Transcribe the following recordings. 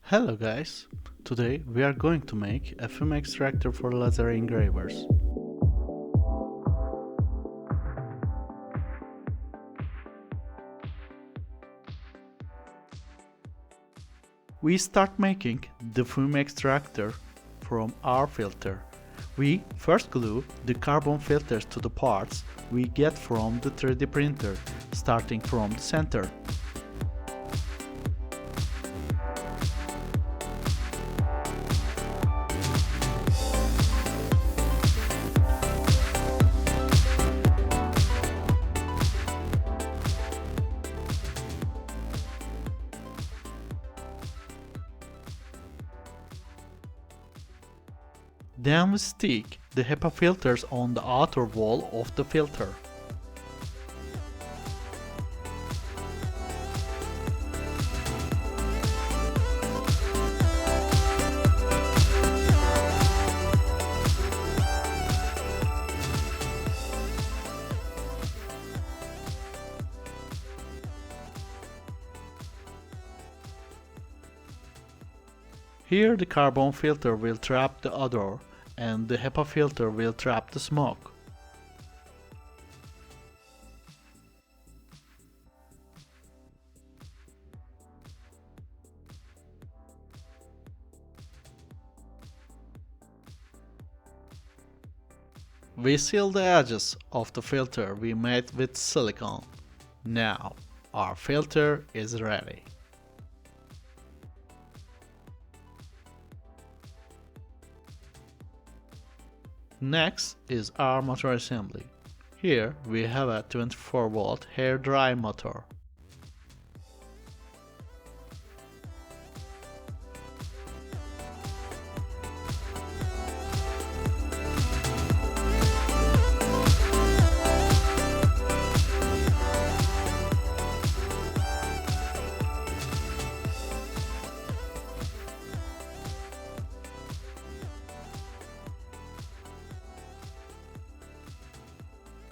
Hello guys! Today we are going to make a fume extractor for laser engravers. We start making the fume extractor from our filter. We first glue the carbon filters to the parts we get from the 3D printer, starting from the center. Then we stick the HEPA filters on the outer wall of the filter. Here the carbon filter will trap the odor and the HEPA filter will trap the smoke. We seal the edges of the filter we made with silicone. Now our filter is ready. Next is our motor assembly. Here we have a 24-volt hair dry motor.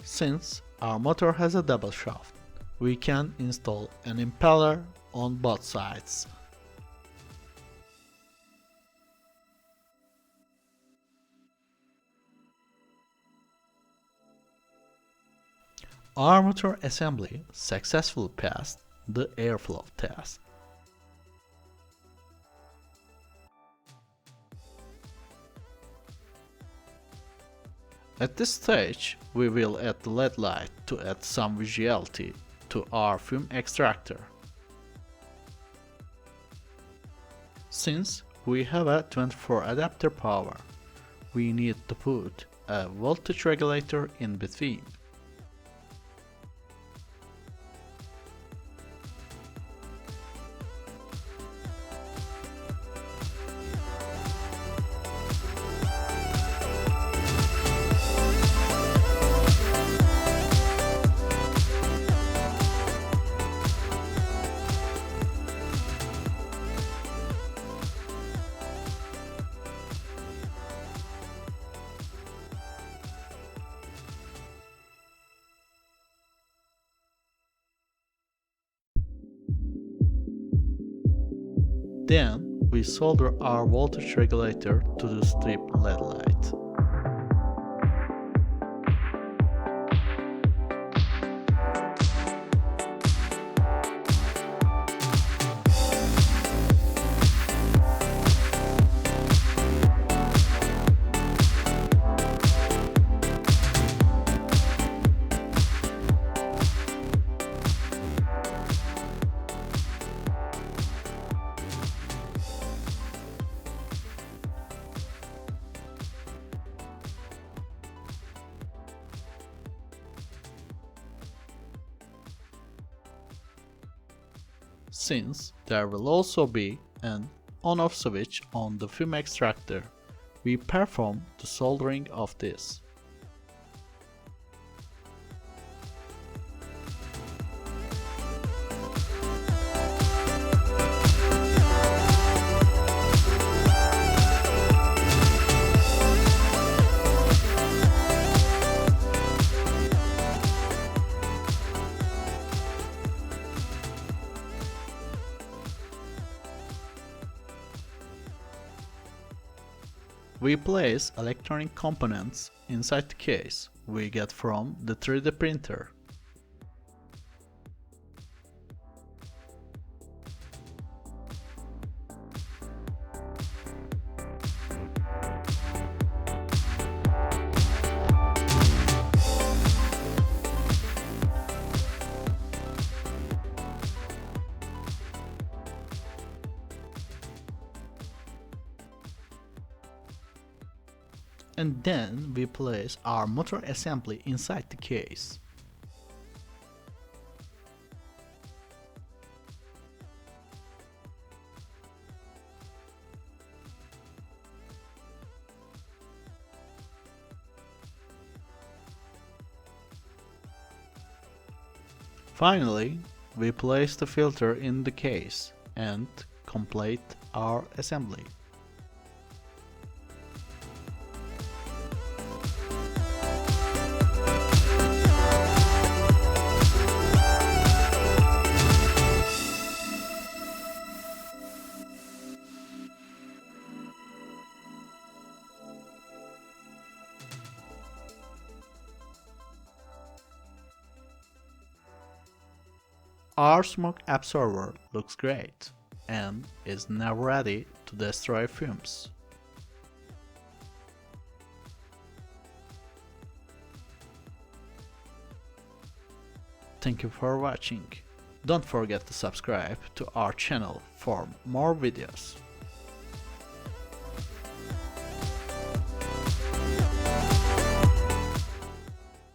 Since our motor has a double shaft, we can install an impeller on both sides. Our motor assembly successfully passed the airflow test. At this stage, we will add the LED light to add some visuality to our fume extractor. Since we have a 24 adapter power, we need to put a voltage regulator in between. Then we solder our voltage regulator to the strip LED light. Since there will also be an on-off switch on the fume extractor, we perform the soldering of this. we place electronic components inside the case we get from the 3D printer. And then we place our motor assembly inside the case. Finally, we place the filter in the case and complete our assembly. Our smoke absorber looks great and is now ready to destroy fumes. Thank you for watching. Don't forget to subscribe to our channel for more videos.